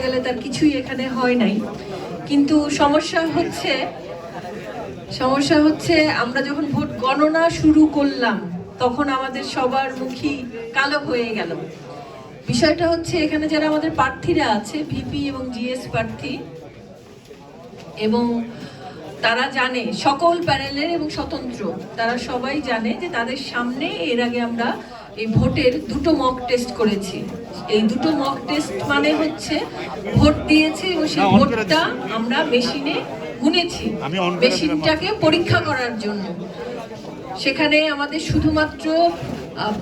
গেলে তার কিছুই এখানে হয় নাই, কিন্তু সমস্যা হচ্ছে আমরা যখন ভোট গণনা শুরু করলাম তখন আমাদের সবার মুখই কালো হয়ে গেল। বিষয়টা হচ্ছে এখানে যারা আমাদের প্রার্থীরা আছে, ভিপি এবং জিএস প্রার্থী, এবং তারা জানে, সকল প্যানেলের এবং স্বতন্ত্র তারা সবাই জানে যে তাদের সামনে এর আগে আমরা এই ভোটের দুটো মক টেস্ট করেছি। এই দুটো মক টেস্ট মানে হচ্ছে ভোট দিয়েছে এবং সেই ভোটটা আমরা মেশিনে গুনেছি, মেশিনটাকে পরীক্ষা করার জন্য। সেখানে আমাদের শুধুমাত্র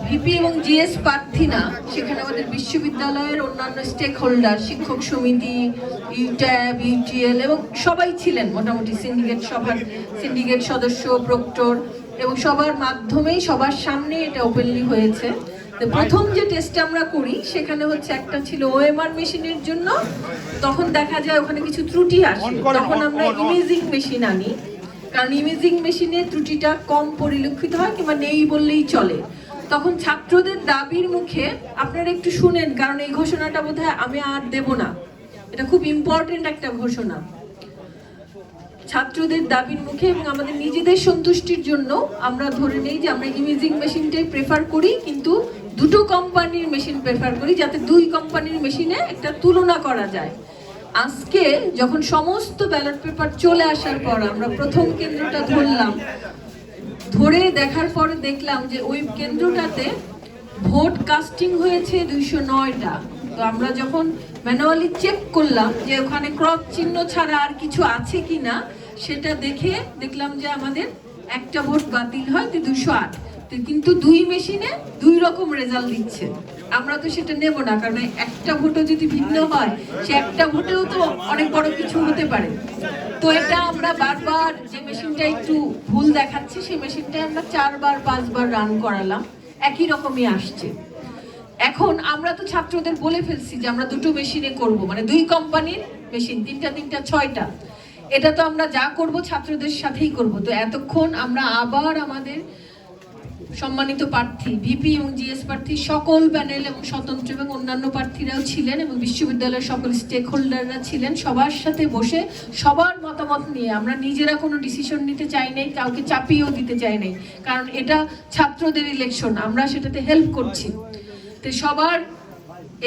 ভিপি এবং জিএস প্রার্থী না, সেখানে আমাদের বিশ্ববিদ্যালয়ের অন্যান্য স্টেক হোল্ডার, শিক্ষক সমিতি, ইউট্যাব, ইউটিএল এবং সবাই ছিলেন। মোটামুটি সিন্ডিকেট সদস্য, প্রক্টর এবং সবার মাধ্যমেই সবার সামনে এটা ওপেনলি হয়েছে। প্রথম যে টেস্ট আমরা করি সেখানে হচ্ছে একটা ছিল ওএমআর মেশিনের জন্য, তখন দেখা যায় ওখানে কিছু ত্রুটি আসে, তখন আমরা ইমেজিং মেশিন আনি, কারণ ইমেজিং মেশিনে ত্রুটিটা কম পরিলক্ষিত হয় কিংবা নেই বললেই চলে। তখন ছাত্রদের দাবির মুখে, আপনারা একটু শুনেন কারণ এই ঘোষণাটা বোধহয় আমি আর দেব না, এটা খুব ইম্পর্টেন্ট একটা ঘোষণা। ছাত্রদের দাবির মুখে এবং আমাদের নিজেদের সন্তুষ্টির জন্য আমরা ধরে নেই যে আমরা ইমেজিং মেশিনটাই প্রেফার করি, কিন্তু দুটো কোম্পানির মেশিন প্রেফার করি যাতে দুই কোম্পানির মেশিনে একটা তুলনা করা যায়। আজকে যখন সমস্ত ব্যালট পেপার চলে আসার পর আমরা প্রথম কেন্দ্রটা ধরলাম, ধরে দেখার পরে দেখলাম যে ওই কেন্দ্রটাতে ভোট কাস্টিং হয়েছে 209টা। তো আমরা যখন ম্যানুয়ালি চেক করলাম যে ওখানে ক্রস চিহ্ন ছাড়া আর কিছু আছে কিনা, সেটা দেখলাম যে আমাদের একটা ভোট বাতিল হয়, 208। কিন্তু দুই মেশিনে দুই রকম রেজাল্ট দিচ্ছে। আমরা তো সেটা নেব না, কারণ একটা ভোটও যদি ভিন্ন হয়, সে একটা ভোটেও তো অনেক বড় কিছু হতে পারে। তো এটা আমরা বারবার, যে মেশিনটা একটু ভুল দেখাচ্ছে সেই মেশিনটা আমরা 4-5 বার রান করালাম, একই রকমই আসছে। এখন আমরা তো ছাত্রদের বলে ফেলছি যে আমরা দুটো মেশিনে করব, মানে দুই কোম্পানির মেশিন, তিনটা 6টা। এটা তো আমরা যা করব ছাত্রদের সাথেই করব। তো এতক্ষণ আমরা আবার আমাদের সম্মানিত প্রার্থী ভিপি এবং জিএস প্রার্থী, সকল প্যানেল এবং স্বতন্ত্র এবং অন্যান্য প্রার্থীরাও ছিলেন এবং বিশ্ববিদ্যালয়ের সকল স্টেক হোল্ডাররা ছিলেন, সবার সাথে বসে সবার মতামত নিয়ে আমরা নিজেরা কোনো ডিসিশন নিতে চাই নাই, কাউকে চাপিয়েও দিতে চাই নাই, কারণ এটা ছাত্রদের ইলেকশন, আমরা সেটাতে হেল্প করছি। তো সবার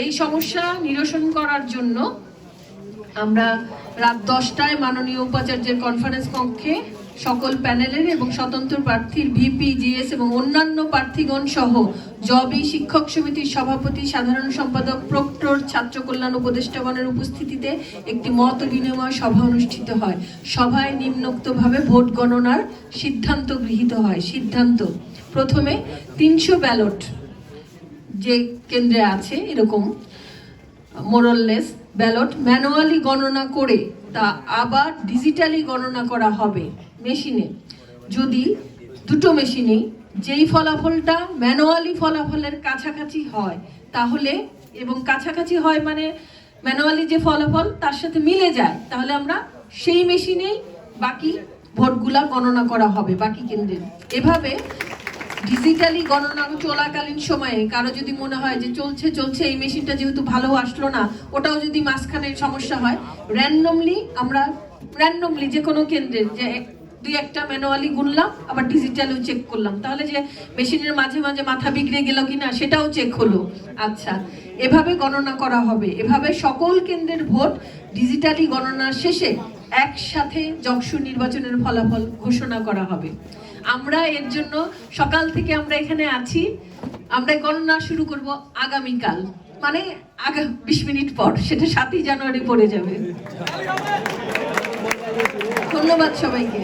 এই সমস্যা নিরসন করার জন্য আমরা রাত 10টায় মাননীয় উপাচার্যের কনফারেন্স কক্ষে সকল প্যানেলের এবং স্বতন্ত্র প্রার্থীর ভিপি, জিএস এবং অন্যান্য প্রার্থীগণ সহ জবি, শিক্ষক সমিতির সভাপতি, সাধারণ সম্পাদক, প্রক্টর, ছাত্র কল্যাণ উপদেষ্টাগণের উপস্থিতিতে একটি মত বিনিময় সভা অনুষ্ঠিত হয়। সভায় নিম্নোক্তভাবে ভোট গণনার সিদ্ধান্ত গৃহীত হয়। সিদ্ধান্ত: প্রথমে 300 ব্যালট যে কেন্দ্রে আছে এরকম মোরললেস ব্যালট ম্যানুয়ালি গণনা করে তা আবার ডিজিটালি গণনা করা হবে মেশিনে। যদি দুটো মেশিনেই যেই ফলাফলটা ম্যানুয়ালি ফলাফলের কাছাকাছি হয়, তাহলে, এবং কাছাকাছি হয় মানে ম্যানুয়ালি যে ফলাফল তার সাথে মিলে যায়, তাহলে আমরা সেই মেশিনেই বাকি ভোটগুলা গণনা করা হবে বাকি কেন্দ্রে। এভাবে ডিজিটালি গণনা চলাকালীন সময়ে কারো যদি মনে হয় যে চলছে এই মেশিনটা যেহেতু ভালো আসলো না, ওটাও যদি মাঝখানে সমস্যা হয়, র্যান্ডমলি যে কোনো কেন্দ্রের যে 2-1টা ম্যানুয়ালি গুনলাম, আবার ডিজিটালও চেক করলাম, তাহলে যে মেশিনের মাঝে মাঝে মাথা বিগড়ে গেল কিনা সেটাও চেক হলো। আচ্ছা, এভাবে গণনা করা হবে। এভাবে সকল কেন্দ্রের ভোট ডিজিটালি গণনা শেষে একসাথে যকসু নির্বাচনের ফলাফল ঘোষণা করা হবে। আমরা এর জন্য সকাল থেকে আমরা এখানে আছি। আমরা গণনা শুরু করব আগামীকাল, মানে 20 মিনিট পর, সেটা 7ই জানুয়ারি পড়ে যাবে। ধন্যবাদ সবাইকে।